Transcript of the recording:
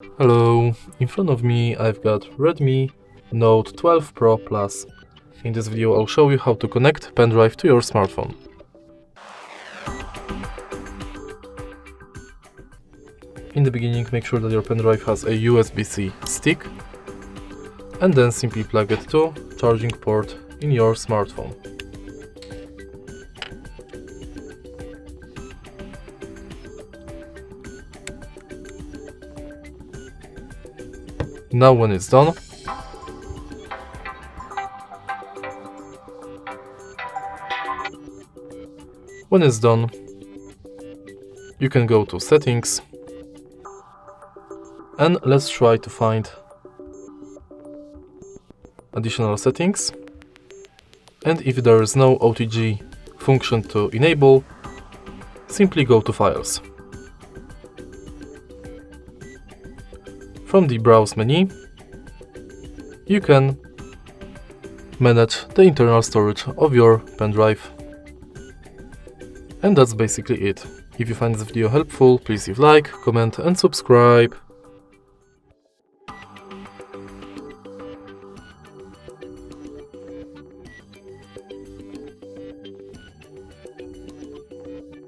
Hello, in front of me I've got Redmi Note 12 Pro Plus. In this video I'll show you how to connect pendrive to your smartphone. In the beginning, make sure that your pendrive has a USB-C stick and then simply plug it to charging port in your smartphone. Now when it's done, you can go to settings and let's try to find additional settings, and if there is no OTG function to enable, simply go to files. From the browse menu, you can manage the internal storage of your pendrive. And that's basically it. If you find this video helpful, please leave a like, comment and subscribe.